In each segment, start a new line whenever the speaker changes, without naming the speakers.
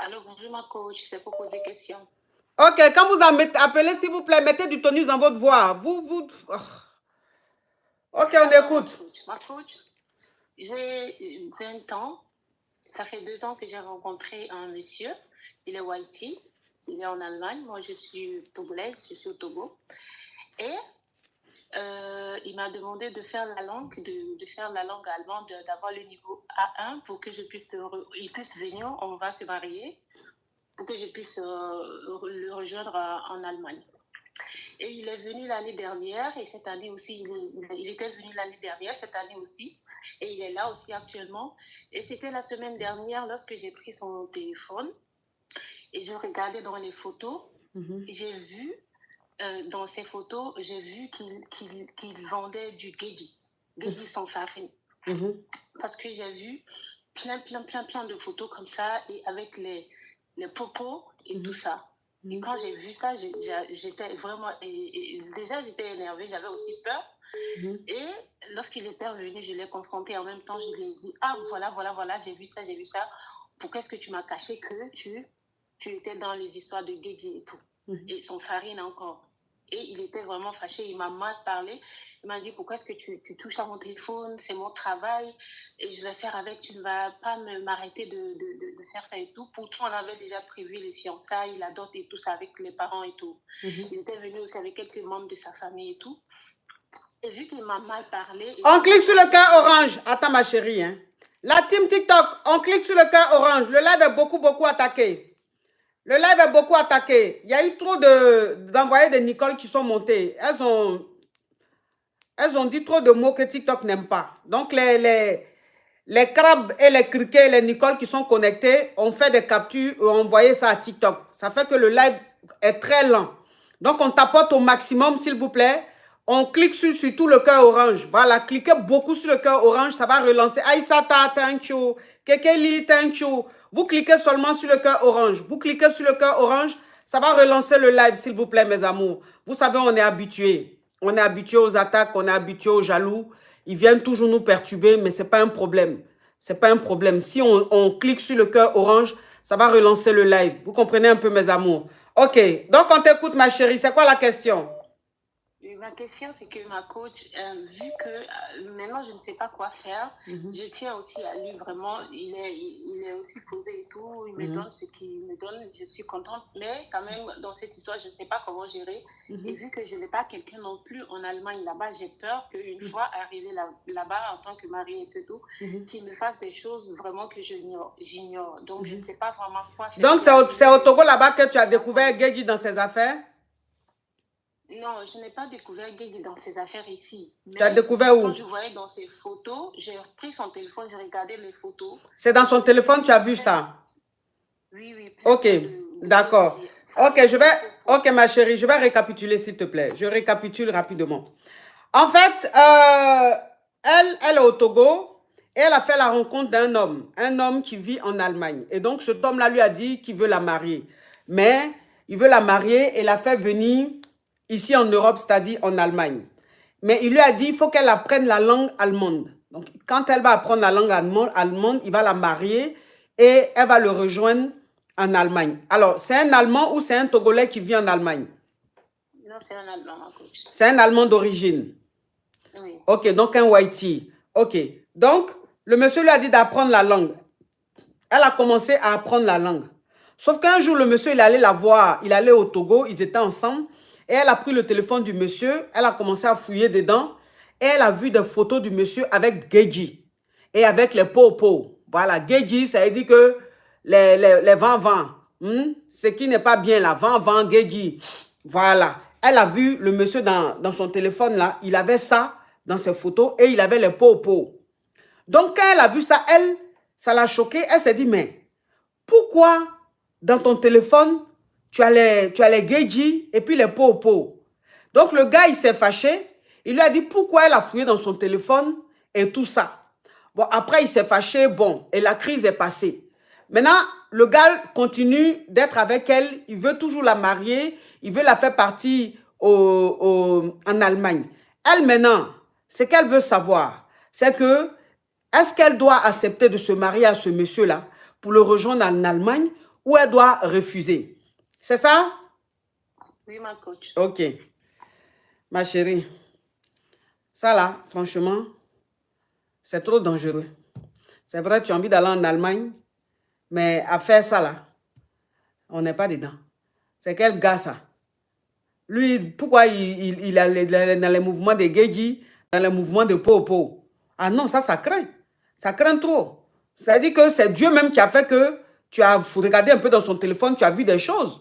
Allô, bonjour ma coach, c'est pour poser question.
Ok, quand vous appelez, s'il vous plaît, mettez du tonus dans votre voix. Ok, on écoute.
Ma coach, j'ai 20 ans. Ça fait 2 ans que j'ai rencontré un monsieur. Il est Whitey. Il est en Allemagne. Moi, je suis togolaise. Je suis au Togo. Et il m'a demandé de faire la langue, de faire la langue allemande, d'avoir le niveau A1 pour que il puisse venir. On va se marier pour que je puisse le rejoindre en Allemagne. Et il est venu l'année dernière et cette année aussi, il était venu l'année dernière, cette année aussi, et il est là aussi actuellement. Et c'était la semaine dernière lorsque j'ai pris son téléphone et je regardais dans les photos, j'ai vu, dans ces photos, j'ai vu qu'il vendait du Geji sans farine. Parce que j'ai vu plein de photos comme ça et avec les popos et tout ça. Et quand j'ai vu ça, j'étais vraiment... déjà, j'étais énervée, j'avais aussi peur. Et lorsqu'il était revenu, je l'ai confronté en même temps, je lui ai dit, ah, voilà, j'ai vu ça. Pourquoi est-ce que tu m'as caché que tu étais dans les histoires de Geji et tout? Et son farine encore. Et il était vraiment fâché, il m'a mal parlé. Il m'a dit, pourquoi est-ce que tu touches à mon téléphone? C'est mon travail et je vais faire avec, tu ne vas pas m'arrêter de faire ça et tout. Pourtant, on avait déjà prévu les fiançailles, la dot et tout ça avec les parents et tout. Il était venu aussi avec quelques membres de sa famille et tout. Et vu qu'il m'a mal parlé...
On clique sur le cœur orange. Attends ma chérie. Hein. La team TikTok, on clique sur le cœur orange. Le live est beaucoup attaqué. Le live est beaucoup attaqué. Il y a eu trop d'envoyés de Nicole qui sont montés. Elles ont dit trop de mots que TikTok n'aime pas. Donc, les crabes et les criquets et les Nicole qui sont connectés ont fait des captures et ont envoyé ça à TikTok. Ça fait que le live est très lent. Donc, on tapote au maximum, s'il vous plaît. On clique sur tout le cœur orange. Voilà, cliquez beaucoup sur le cœur orange, ça va relancer. Aïsata, thank you. Kekeli, thank you. Vous cliquez seulement sur le cœur orange. Vous cliquez sur le cœur orange, ça va relancer le live, s'il vous plaît, mes amours. Vous savez, on est habitués. On est habitué aux attaques, on est habitué aux jaloux. Ils viennent toujours nous perturber, mais ce n'est pas un problème. Ce n'est pas un problème. Si on clique sur le cœur orange, ça va relancer le live. Vous comprenez un peu, mes amours? Ok, donc on t'écoute, ma chérie. C'est quoi la question?
Ma question, c'est que ma coach, vu que maintenant, je ne sais pas quoi faire, je tiens aussi à lui vraiment. Il est aussi posé et tout. Il me donne ce qu'il me donne. Je suis contente. Mais quand même, dans cette histoire, je ne sais pas comment gérer. Et vu que je n'ai pas quelqu'un non plus en Allemagne là-bas, j'ai peur qu'une fois arrivé là-bas en tant que mariée et tout, qu'il me fasse des choses vraiment que j'ignore. Donc, je ne sais pas vraiment quoi faire.
Donc, c'est au Togo là-bas que tu as découvert Geji dans ses affaires?
Non, je n'ai pas découvert Geji dans ses affaires ici.
Tu as découvert où?
Quand je voyais dans ses photos, j'ai pris son téléphone, j'ai regardé les photos.
C'est dans son téléphone, tu as vu ça?
Oui.
Ok, d'accord. Ok, ma chérie, je vais récapituler, s'il te plaît. Je récapitule rapidement. En fait, elle est au Togo et elle a fait la rencontre d'un homme qui vit en Allemagne. Et donc, cet homme-là lui a dit qu'il veut la marier. Mais il veut la marier et l'a fait venir ici en Europe, c'est-à-dire en Allemagne. Mais il lui a dit, il faut qu'elle apprenne la langue allemande. Donc, quand elle va apprendre la langue allemande, il va la marier et elle va le rejoindre en Allemagne. Alors, c'est un Allemand ou c'est un Togolais qui vit en Allemagne?
Non, c'est un Allemand, ma coach.
C'est un Allemand d'origine?
Oui.
Ok, donc un Whitey. Ok, donc le monsieur lui a dit d'apprendre la langue. Elle a commencé à apprendre la langue. Sauf qu'un jour, le monsieur, il allait la voir. Il allait au Togo, ils étaient ensemble. Et elle a pris le téléphone du monsieur, elle a commencé à fouiller dedans. Et elle a vu des photos du monsieur avec Geji. Et avec les popos. Voilà, Geji, ça veut dire que les vents. Ce qui n'est pas bien là, vent, Geji. Voilà. Elle a vu le monsieur dans son téléphone là, il avait ça dans ses photos et il avait les popos. Donc quand elle a vu ça, ça l'a choquée. Elle s'est dit, mais pourquoi dans ton téléphone, tu as les Geji et puis les popos? Donc le gars, il s'est fâché. Il lui a dit pourquoi elle a fouillé dans son téléphone et tout ça. Bon, après, il s'est fâché, bon, et la crise est passée. Maintenant, le gars continue d'être avec elle. Il veut toujours la marier. Il veut la faire partir en Allemagne. Elle, maintenant, ce qu'elle veut savoir, c'est que est-ce qu'elle doit accepter de se marier à ce monsieur-là pour le rejoindre en Allemagne ou elle doit refuser. C'est ça?
Oui, ma coach.
Ok. Ma chérie, ça là, franchement, c'est trop dangereux. C'est vrai, tu as envie d'aller en Allemagne, mais à faire ça là, on n'est pas dedans. C'est quel gars ça? Lui, pourquoi il est dans les mouvements de Geji, dans les mouvements de Popo? Ah non, ça craint. Ça craint trop. Ça dit que c'est Dieu même qui a fait que tu as regardé un peu dans son téléphone, tu as vu des choses.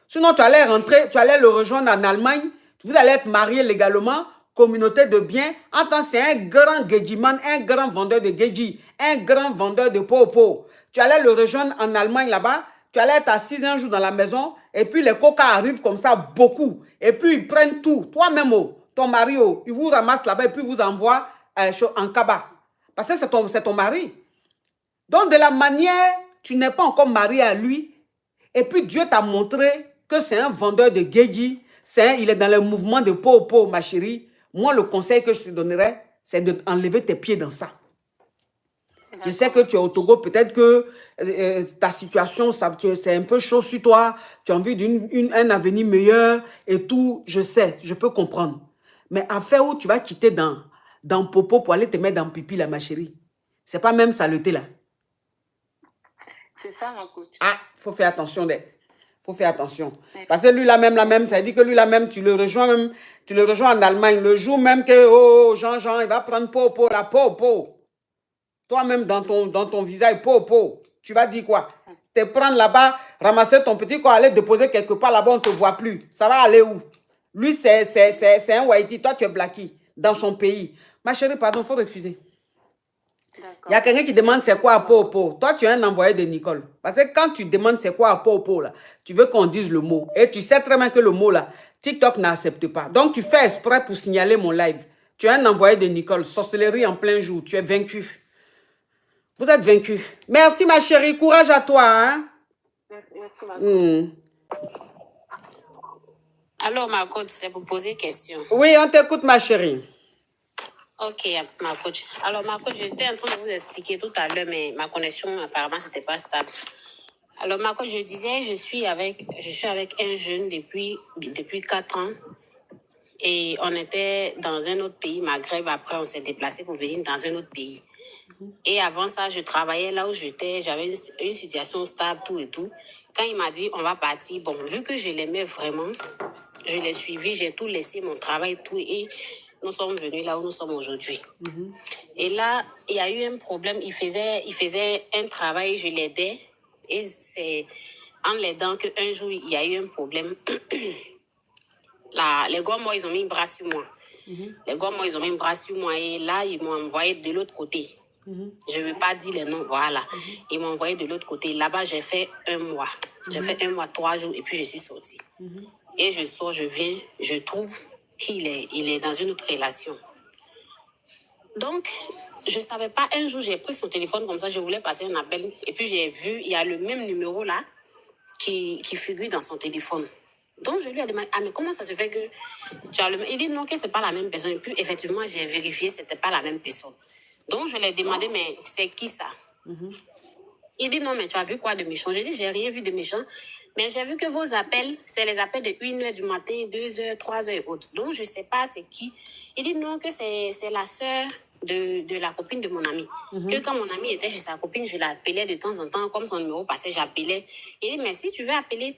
Sinon, tu allais rentrer, tu allais le rejoindre en Allemagne, vous allez être mariés légalement, communauté de biens. Attends, c'est un grand Gejiman, un grand vendeur de Geji, un grand vendeur de Popo. Tu allais le rejoindre en Allemagne là-bas, tu allais être assis un jour dans la maison, et puis les coca arrivent comme ça, beaucoup. Et puis ils prennent tout. Toi-même, ton mari, il vous ramasse là-bas et puis vous envoie en Kaba. Parce que c'est ton mari. Donc, de la manière, tu n'es pas encore marié à lui. Et puis, Dieu t'a montré que c'est un vendeur de Geji. Il est dans le mouvement de Popo, ma chérie. Moi, le conseil que je te donnerais, c'est d'enlever tes pieds dans ça. Je sais que tu es au Togo, peut-être que ta situation, c'est un peu chaud sur toi. Tu as envie d'un avenir meilleur et tout. Je sais, je peux comprendre. Mais à faire où tu vas quitter dans Popo pour aller te mettre dans pipi, là, ma chérie. C'est pas même saleté, là.
C'est ça, ma coach.
Ah, il faut faire attention. Il faut faire attention. Parce que lui, là même, ça dit que lui, là même, tu le rejoins en Allemagne. Le jour même que, oh, Jean, il va prendre Popo, la Popo. Toi-même, dans ton visage, Popo, tu vas dire quoi? Te prendre là-bas, ramasser ton petit corps, aller déposer quelque part là-bas, on ne te voit plus. Ça va aller où? Lui, c'est un Whitey. Toi, tu es Blackie dans son pays. Ma chérie, pardon, il faut refuser. Il y a quelqu'un qui demande c'est quoi à Popo. Toi, tu es un envoyé de Nicole. Parce que quand tu demandes c'est quoi à Popo, là, tu veux qu'on dise le mot. Et tu sais très bien que le mot, là, TikTok n'accepte pas. Donc, tu fais exprès pour signaler mon live. Tu es un envoyé de Nicole. Sorcellerie en plein jour. Tu es vaincu. Vous êtes vaincu. Merci, ma chérie. Courage à toi. Hein?
Merci, ma coach.
Alors, ma coach, c'est pour poser une question.
Oui, on t'écoute, ma chérie.
Ok, ma coach. Alors, ma coach, j'étais en train de vous expliquer tout à l'heure, mais ma connexion, apparemment, c'était pas stable. Alors, ma coach, je disais, je suis avec un jeune depuis 4 ans. Et on était dans un autre pays, Maghreb. Après, on s'est déplacé pour venir dans un autre pays. Et avant ça, je travaillais là où j'étais. J'avais une situation stable, tout et tout. Quand il m'a dit, on va partir, bon, vu que je l'aimais vraiment, je l'ai suivi, j'ai tout laissé, mon travail, tout. Et nous sommes venus là où nous sommes aujourd'hui. Et là, il y a eu un problème. Il faisait un travail, je l'aidais. Et c'est en l'aidant qu'un jour, il y a eu un problème. Les gars, moi, ils ont mis un bras sur moi. Les gars, moi, ils ont mis un bras sur moi. Et là, ils m'ont envoyé de l'autre côté. Je ne veux pas dire les noms, voilà. Ils m'ont envoyé de l'autre côté. Là-bas, j'ai fait 1 mois. J'ai fait 1 mois, 3 jours, et puis je suis sortie. Et je sors, je viens, je trouve qu'il est dans une autre relation. Donc, je ne savais pas. Un jour, j'ai pris son téléphone comme ça, je voulais passer un appel. Et puis, j'ai vu, il y a le même numéro là qui figure dans son téléphone. Donc, je lui ai demandé, mais comment ça se fait que tu as le même... Il dit non, que ce n'est pas la même personne. Et puis, effectivement, j'ai vérifié, ce n'était pas la même personne. Donc, je lui ai demandé, mais c'est qui ça? Il dit non, mais tu as vu quoi de méchant? J'ai dit, j'ai rien vu de méchant. Mais j'ai vu que vos appels, c'est les appels de 1h du matin, 2h, 3h et autres. Donc, je ne sais pas c'est qui. Il dit non, que c'est la sœur de la copine de mon ami. Que quand mon ami était chez sa copine, je l'appelais de temps en temps. Comme son numéro passait, j'appelais. Il dit, mais si tu veux appeler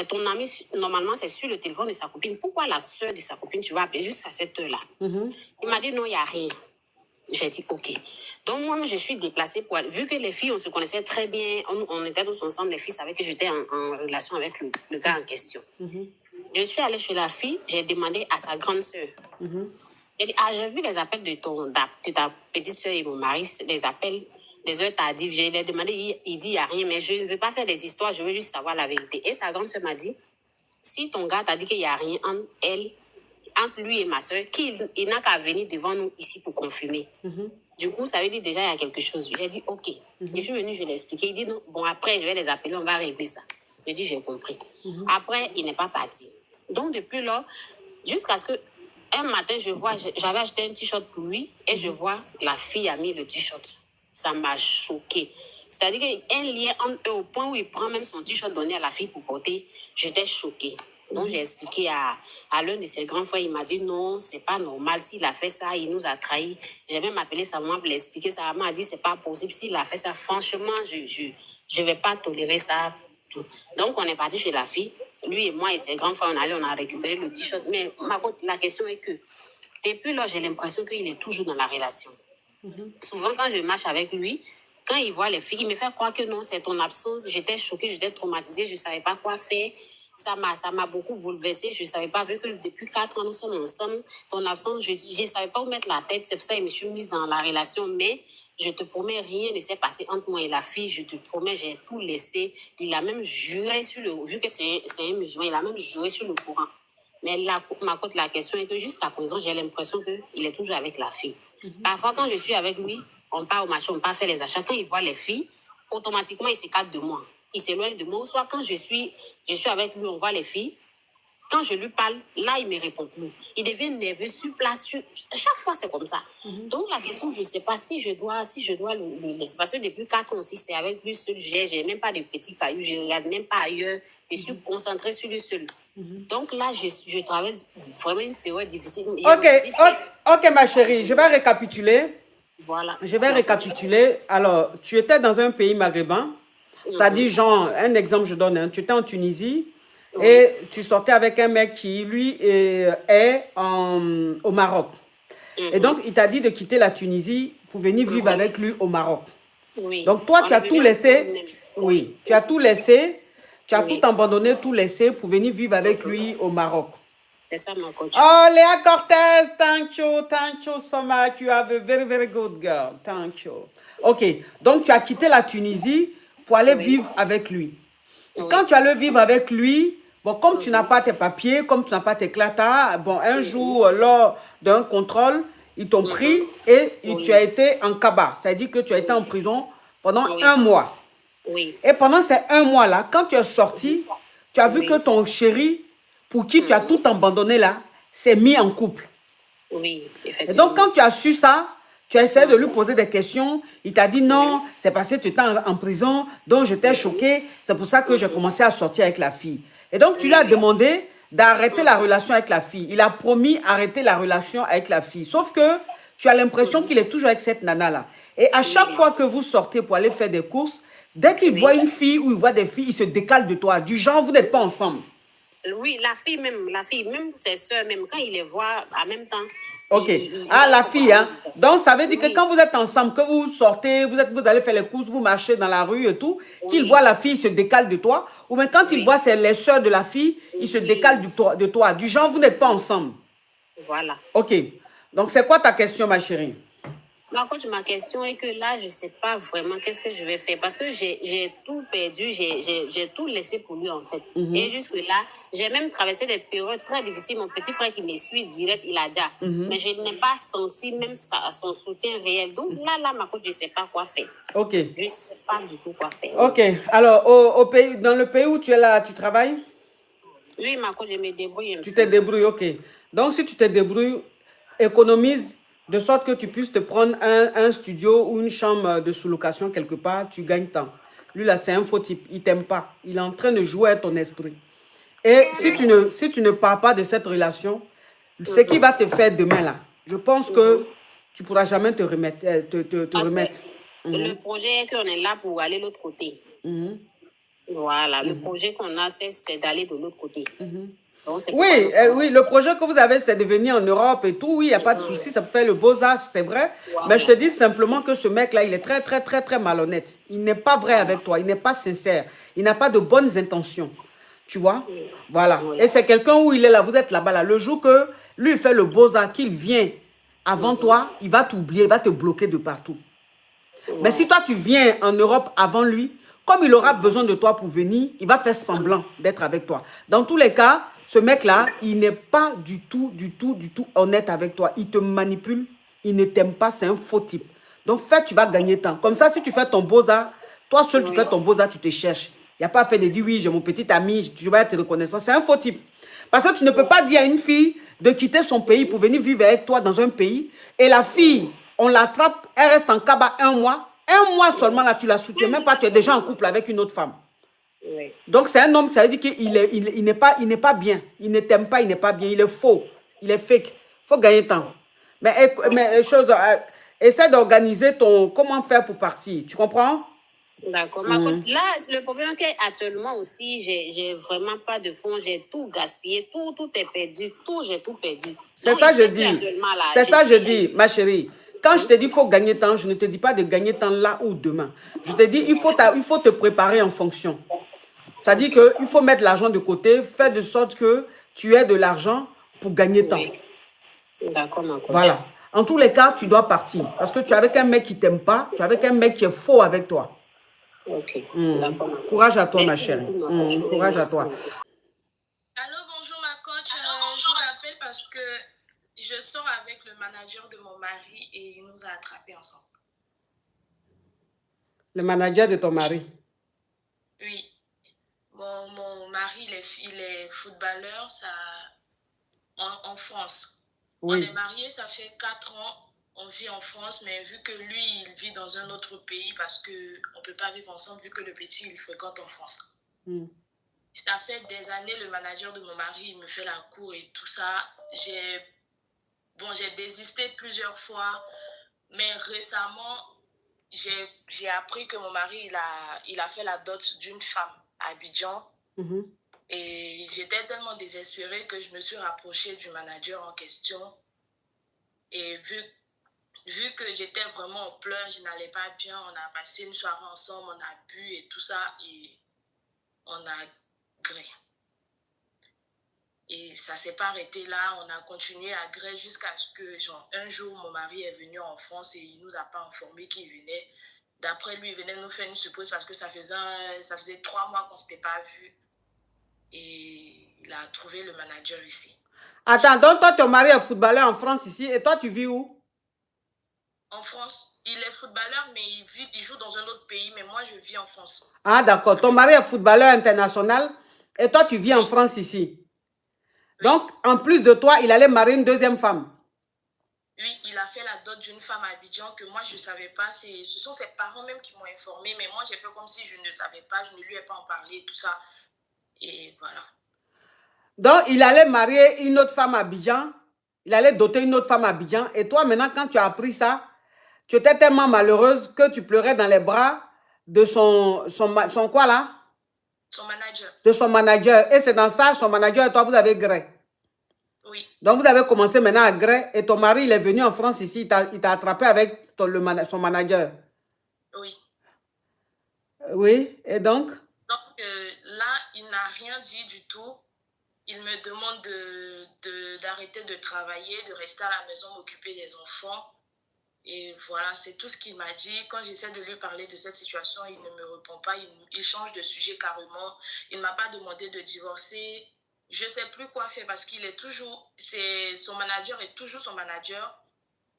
ton ami, normalement, c'est sur le téléphone de sa copine. Pourquoi la sœur de sa copine, tu vas appeler juste à cette heure-là? Il m'a dit non, il n'y a rien. J'ai dit ok. Donc moi, je suis déplacée pour aller. Vu que les filles, on se connaissait très bien, on était tous ensemble, les filles savaient que j'étais en relation avec le gars en question. Je suis allée chez la fille, j'ai demandé à sa grande sœur. J'ai dit, j'ai vu les appels de ta petite sœur et mon mari, les appels, des heures tardives. Je lui ai demandé, il dit, il n'y a rien, mais je ne veux pas faire des histoires, je veux juste savoir la vérité. Et sa grande sœur m'a dit, si ton gars t'a dit qu'il n'y a rien entre lui et ma soeur, qu'il n'a qu'à venir devant nous ici pour confirmer. Du coup, ça veut dire déjà il y a quelque chose. J'ai dit ok. Je suis venue, je l'ai expliqué. Il dit non, bon après je vais les appeler, on va régler ça. Je dis j'ai compris. Après, il n'est pas parti. Donc depuis là, jusqu'à ce que un matin, je vois, j'avais acheté un t-shirt pour lui et je vois la fille a mis le t-shirt. Ça m'a choquée. C'est-à-dire qu'il y a un lien entre eux au point où il prend même son t-shirt donné à la fille pour porter. J'étais choquée. Donc, j'ai expliqué à l'un de ses grands frères. Il m'a dit non, c'est pas normal. S'il a fait ça, il nous a trahis. J'ai même appelé sa maman pour l'expliquer. Sa maman a dit c'est pas possible. S'il a fait ça, franchement, je vais pas tolérer ça. Donc, on est parti chez la fille. Lui et moi et ses grands frères, on a récupéré le t-shirt. Mais la question est que depuis là, j'ai l'impression qu'il est toujours dans la relation. Souvent, quand je marche avec lui, quand il voit les filles, il me fait croire que non, c'est ton absence. J'étais choquée, j'étais traumatisée, je ne savais pas quoi faire. Ça m'a beaucoup bouleversée. Je ne savais pas, vu que depuis 4 ans, nous sommes ensemble. Ton absence, je ne savais pas où mettre la tête. C'est pour ça que je me suis mise dans la relation. Mais je te promets, rien ne s'est passé entre moi et la fille. Je te promets, j'ai tout laissé. Il a même juré sur le... Vu que c'est un musulman, il a même juré sur le Coran. Mais la question est que jusqu'à présent, j'ai l'impression qu'il est toujours avec la fille. Parfois, quand je suis avec lui, on part au marché, on part faire les achats. Quand il voit les filles, automatiquement, il s'écarte de moi. Il s'éloigne de moi. Soit quand je suis avec lui, on voit les filles. Quand je lui parle, là, il ne me répond plus. Il devient nerveux sur place. Chaque fois, c'est comme ça. Donc, la question, je ne sais pas si je dois le laisser. Parce que depuis 4 ans aussi, c'est avec lui seul. Je n'ai même pas de petits cailloux. Je ne regarde même pas ailleurs. Je suis concentrée sur lui seul. Donc là, je traverse vraiment une période difficile.
Ok, ma chérie, je vais récapituler.
Voilà.
Je vais récapituler. Alors, tu étais dans un pays maghrébin. C'est-à-dire, genre, un exemple, je donne. Hein, tu étais en Tunisie et tu sortais avec un mec qui, lui, est au Maroc. Et donc, il t'a dit de quitter la Tunisie pour venir vivre avec lui au Maroc.
Oui.
Donc, toi, tu as tout laissé. Oui, tu as tout laissé. Tu as tout abandonné, tout laissé pour venir vivre avec lui au Maroc.
C'est ça, mon coach.
Oh, Léa Cortez, thank you so much. You have a very, very good girl. Thank you. Ok, donc tu as quitté la Tunisie pour aller vivre avec lui. Et quand tu allais vivre avec lui, bon, comme tu n'as pas tes papiers, comme tu n'as pas tes clatas, bon, un jour, lors d'un contrôle, ils t'ont pris et tu as été en cabas. C'est-à-dire que tu as été en prison pendant 1 mois.
Oui.
Et pendant ces 1 mois-là, quand tu es sorti, tu as vu que ton chéri, pour qui tu as tout abandonné là, s'est mis en couple.
Oui, effectivement.
Et donc, quand tu as su ça, tu as essayé de lui poser des questions. Il t'a dit non, c'est parce que tu étais en prison, donc j'étais choquée. C'est pour ça que j'ai commencé à sortir avec la fille. Et donc, tu lui as demandé d'arrêter la relation avec la fille. Il a promis d'arrêter la relation avec la fille. Sauf que tu as l'impression qu'il est toujours avec cette nana-là. Et à chaque fois que vous sortez pour aller faire des courses, dès qu'il voit une fille ou il voit des filles, il se décale de toi. Du genre, vous n'êtes pas ensemble.
Oui, la fille, même ses soeurs, même quand il les voit en même temps.
Ok. La fille, hein. Donc, ça veut dire que quand vous êtes ensemble, que vous sortez, vous allez faire les courses, vous marchez dans la rue et tout, qu'il voit la fille, il se décale de toi. Ou même quand il voit les soeurs de la fille, il se décale de toi. Du genre, vous n'êtes pas ensemble.
Voilà.
Ok. Donc, c'est quoi ta question, ma chérie?
Par contre, ma question est que là, je ne sais pas vraiment qu'est-ce que je vais faire. Parce que j'ai tout perdu, j'ai tout laissé pour lui, en fait. Et jusque-là, j'ai même traversé des périodes très difficiles. Mon petit frère qui me suit direct, il a déjà. Mais je n'ai pas senti même son soutien réel. Donc là, ma coach, je ne sais pas quoi faire.
Ok.
Je ne sais pas du tout quoi faire.
Ok. Alors, dans le pays où tu es là, tu travailles?
Oui, ma coach, je me débrouille un peu.
Tu te débrouilles, ok. Donc, si tu te débrouilles, économise de sorte que tu puisses te prendre un studio ou une chambre de sous-location quelque part, tu gagnes temps. Lui, là, c'est un faux type. Il ne t'aime pas. Il est en train de jouer à ton esprit. Et si tu ne pars pas de cette relation, ce qui va te faire demain, là, je pense que tu ne pourras jamais te remettre.
Le projet est qu'on est là pour aller de l'autre côté. Voilà, le projet qu'on a, c'est d'aller de l'autre côté. Donc,
oui, oui, le projet que vous avez, c'est de venir en Europe et tout. Oui, il n'y a pas de souci, ça peut faire le beaux-arts, c'est vrai. Mais je te dis simplement que ce mec-là, il est très, très, très, très malhonnête. Il n'est pas vrai avec toi, il n'est pas sincère. Il n'a pas de bonnes intentions. Tu vois? Voilà. Et c'est quelqu'un où il est là, vous êtes là-bas. Là. Le jour que lui, il fait le beaux-arts, qu'il vient avant toi, il va t'oublier, il va te bloquer de partout. Mais si toi, tu viens en Europe avant lui, comme il aura besoin de toi pour venir, il va faire semblant d'être avec toi. Dans tous les cas, ce mec-là, il n'est pas du tout honnête avec toi. Il te manipule, il ne t'aime pas, c'est un faux type. Donc, tu vas gagner temps. Comme ça, si tu fais ton beaux-arts, toi seul, tu fais ton beaux-arts, tu te cherches. Il n'y a pas à faire de dire, oui, j'ai mon petit ami, je vais être reconnaissant. C'est un faux type. Parce que tu ne peux pas dire à une fille de quitter son pays pour venir vivre avec toi dans un pays. Et la fille, on l'attrape, elle reste en cabas 1 mois. Un mois seulement, là, tu la soutiens même pas, tu es déjà en couple avec une autre femme.
Oui.
Donc, c'est un homme, ça veut dire qu'il n'est pas bien. Il ne t'aime pas, il n'est pas bien. Il est faux. Il est fake. Il faut gagner temps. Mais essaie d'organiser ton... Comment faire pour partir. Tu comprends?
D'accord. Là, le problème est qu'actuellement aussi, j'ai vraiment pas de fonds. J'ai tout gaspillé. Tout est perdu. J'ai tout perdu.
C'est ça que je dis. C'est ça que je dis, ma chérie. Quand je te dis qu'il faut gagner temps, je ne te dis pas de gagner temps là ou demain. Je te dis il faut te préparer en fonction. C'est-à-dire qu'il faut mettre l'argent de côté, faire de sorte que tu aies de l'argent pour gagner temps.
D'accord, ma coach.
Voilà. En tous les cas, tu dois partir. Parce que tu es avec un mec qui ne t'aime pas, tu es avec un mec qui est faux avec toi.
Ok.
Courage à toi, ma chérie. Courage à toi.
Allô, bonjour ma coach. Je vous rappelle parce que je sors avec le manager de mon mari et il nous a attrapés ensemble.
Le manager de ton mari?
Oui. Mon mari, il est footballeur en France. Oui. On est mariés, ça fait 4 ans. On vit en France, mais vu que lui, il vit dans un autre pays parce qu'on ne peut pas vivre ensemble vu que le petit, il fréquente en France. Ça fait des années, le manager de mon mari, il me fait la cour et tout ça. J'ai désisté plusieurs fois, mais récemment, j'ai appris que mon mari, il a fait la dot d'une femme à Abidjan. Et j'étais tellement désespérée que je me suis rapprochée du manager en question. Et vu que j'étais vraiment en pleurs, je n'allais pas bien, on a passé une soirée ensemble, on a bu et tout ça, et on a gré. Et ça ne s'est pas arrêté là, on a continué à gré jusqu'à ce que, un jour, mon mari est venu en France et il ne nous a pas informé qu'il venait. D'après lui, il venait nous faire une suppose parce que ça faisait 3 mois qu'on ne s'était pas vu. Et il a trouvé le manager ici.
Attends, donc toi, ton mari est footballeur en France ici, et toi, tu vis où?
En France. Il est footballeur, mais il joue dans un autre pays, mais moi, je vis en France.
Ah, d'accord. Ton mari est footballeur international, et toi, tu vis en France ici. Oui. Donc, en plus de toi, il allait marier une deuxième femme.
Oui, il a fait la dot d'une femme à Abidjan que moi, je ne savais pas. Ce sont ses parents même qui m'ont informé, mais moi, j'ai fait comme si je ne savais pas, je ne lui ai pas en parlé, tout ça. Et voilà.
Donc, il allait marier une autre femme à Abidjan. Il allait doter une autre femme à Abidjan. Et toi, maintenant, quand tu as appris ça, tu étais tellement malheureuse que tu pleurais dans les bras de son quoi là?
Son manager.
De son manager. Et c'est dans ça, son manager et toi, vous avez gré.
Oui.
Donc, vous avez commencé maintenant à gré. Et ton mari, il est venu en France ici. Il t'a attrapé avec son manager.
Oui.
Oui. Et donc?
Donc, là, il n'a rien dit du tout. Il me demande d'arrêter de travailler, de rester à la maison, m'occuper des enfants. Et voilà, c'est tout ce qu'il m'a dit. Quand j'essaie de lui parler de cette situation, il ne me répond pas. Il change de sujet carrément. Il ne m'a pas demandé de divorcer. Je ne sais plus quoi faire parce qu'il est toujours... Son manager est toujours son manager.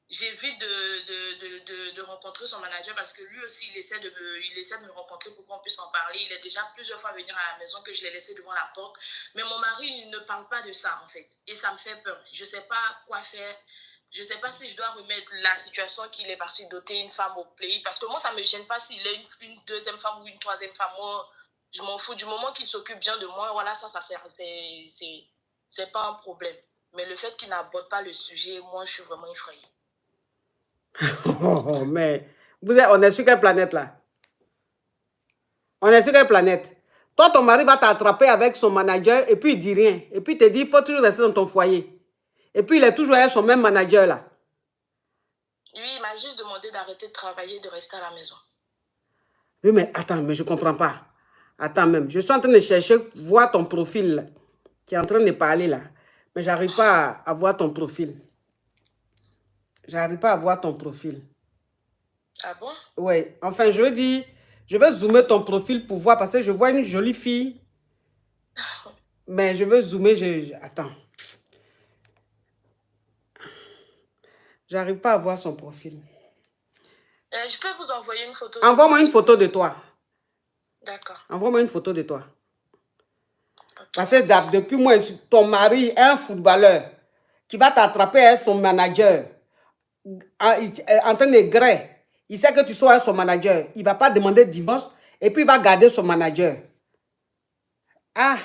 J'évite de rencontrer son manager parce que lui aussi, il essaie de me rencontrer pour qu'on puisse en parler. Il est déjà plusieurs fois venu à la maison que je l'ai laissé devant la porte. Mais mon mari, il ne parle pas de ça, en fait. Et ça me fait peur. Je ne sais pas quoi faire. Je ne sais pas si je dois remettre la situation qu'il est parti doter une femme au pays. Parce que moi, ça ne me gêne pas s'il est une deuxième femme ou une troisième femme. Moi, je m'en fous. Du moment qu'il s'occupe bien de moi, voilà, ça sert. C'est pas un problème. Mais le fait qu'il n'aborde pas le sujet, moi, je suis vraiment effrayée.
Oh, mais on est sur quelle planète là? On est sur quelle planète? Toi, ton mari va t'attraper avec son manager et puis il dit rien. Et puis il te dit, il faut toujours rester dans ton foyer. Et puis il est toujours avec son même manager là.
Lui, il m'a juste demandé d'arrêter de travailler, de rester à la maison.
Oui, mais attends, mais je ne comprends pas. Attends même, je suis en train de chercher, voir ton profil là, qui est en train de parler là. Mais je n'arrive pas à voir ton profil. J'arrive pas à voir ton profil.
Ah bon?
Oui. Enfin, je veux dire, je vais zoomer ton profil pour voir parce que je vois une jolie fille. Mais je veux zoomer. Attends. J'arrive pas à voir son profil.
Je peux vous envoyer une photo.
Envoie-moi une photo de toi.
D'accord.
Envoie-moi une photo de toi. Okay. Parce que depuis moi, ton mari est un footballeur qui va t'attraper avec son manager. En train de gré. Il sait que tu seras son manager. Il ne va pas demander divorce et puis il va garder son manager. Ah!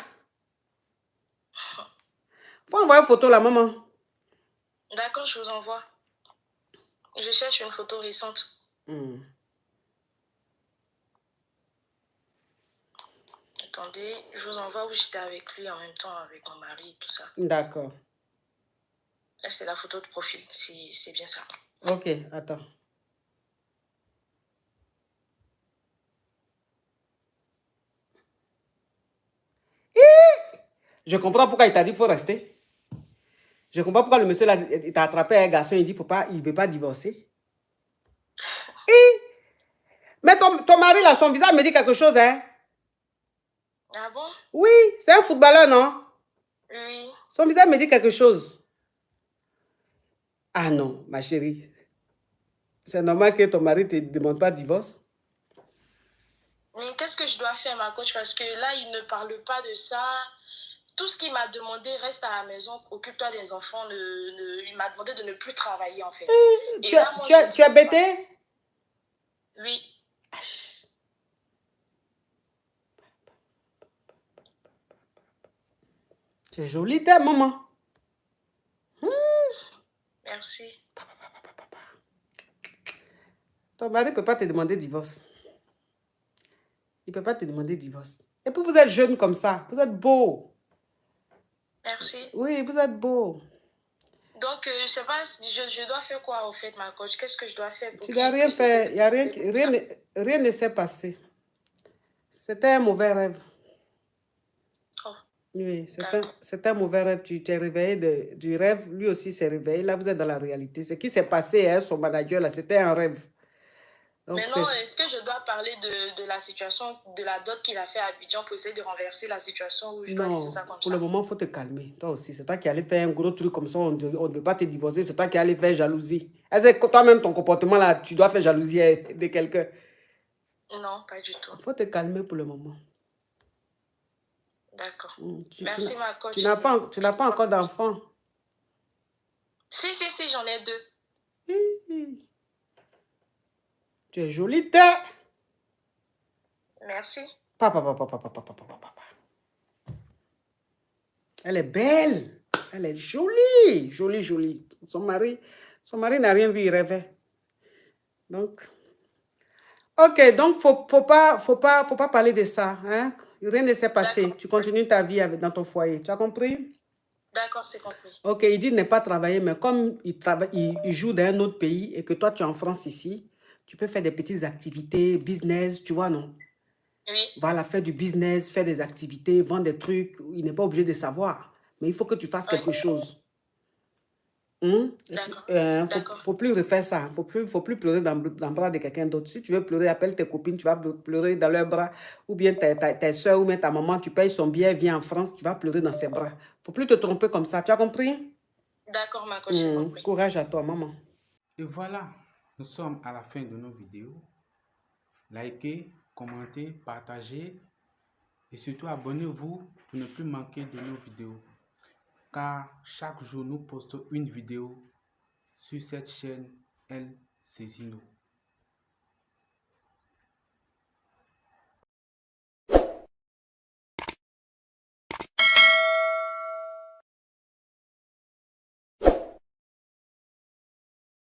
Faut envoyer une photo là, maman.
D'accord, je vous envoie. Je cherche une photo récente. Attendez, je vous envoie où j'étais avec lui en même temps, avec mon mari et tout ça.
D'accord.
Là, c'est la photo de profil, c'est bien ça.
Ok, attends. Je comprends pourquoi il t'a dit qu'il faut rester. Je comprends pourquoi le monsieur là, il t'a attrapé un garçon, il dit il ne veut pas divorcer. Mais ton mari là, son visage me dit quelque chose, hein?
Ah bon?
Oui, c'est un footballeur, non?
Oui.
Son visage me dit quelque chose. Ah non, ma chérie. C'est normal que ton mari ne te demande pas de divorce.
Mais qu'est-ce que je dois faire, ma coach? Parce que là, il ne parle pas de ça. Tout ce qu'il m'a demandé, reste à la maison, occupe-toi des enfants. Il m'a demandé de ne plus travailler, en fait.
Tu es bêté?
Oui.
Tu es jolie, ta maman.
Merci.
Ton mari ne peut pas te demander divorce. Il ne peut pas te demander divorce. Et puis vous êtes jeune comme ça. Vous êtes beau.
Merci.
Oui, vous êtes beau.
Donc, je sais pas, je dois faire quoi, au fait, ma coach? Qu'est-ce que je dois faire pour
Tu n'as rien fait. Il y a rien ne s'est passé. C'était un mauvais rêve.
Oh.
Oui, c'est un mauvais rêve. Tu t'es réveillé du rêve. Lui aussi s'est réveillé. Là, vous êtes dans la réalité. Ce qui s'est passé, hein, son manager, là, c'était un rêve. Donc,
mais non, est-ce que je dois parler de la situation, de la dot qu'il a fait à Abidjan pour essayer de renverser la situation ou je dois laisser ça comme ça?
Pour le moment, il faut te calmer. Toi aussi, c'est toi qui allais faire un gros truc comme ça. On ne veut pas te divorcer. C'est toi qui allais faire jalousie. Est-ce que toi-même, ton comportement là, tu dois faire jalousie de quelqu'un?
Non, pas du tout.
Il faut te calmer pour le moment.
D'accord. Merci, ma coach.
Tu n'as pas encore d'enfant?
Si, j'en ai 2.
Tu es jolie, tête.
Merci.
Papa. Elle est belle. Elle est jolie. Jolie. Son mari n'a rien vu, il rêvait. Donc, ok, donc faut pas parler de ça. Hein? Rien ne s'est passé. Tu continues ta vie dans ton foyer. Tu as compris?
D'accord, c'est compris.
Ok, il dit ne pas travailler, mais comme il joue dans un autre pays et que toi, tu es en France ici, tu peux faire des petites activités, business, tu vois, non?
Oui.
Voilà, faire du business, faire des activités, vendre des trucs. Il n'est pas obligé de savoir. Mais il faut que tu fasses quelque chose.
D'accord.
Faut plus refaire ça. Faut plus pleurer dans le bras de quelqu'un d'autre. Si tu veux pleurer, appelle tes copines, tu vas pleurer dans leurs bras. Ou bien tes soeurs ou bien ta maman, tu payes son billet, viens en France, tu vas pleurer dans ses bras. Faut plus te tromper comme ça. Tu as compris?
D'accord, ma coach, j'ai compris.
Courage à toi, maman.
Et voilà, nous sommes à la fin de nos vidéos. Likez, commentez, partagez et surtout abonnez-vous pour ne plus manquer de nos vidéos. Car chaque jour nous postons une vidéo sur cette chaîne El Cezino.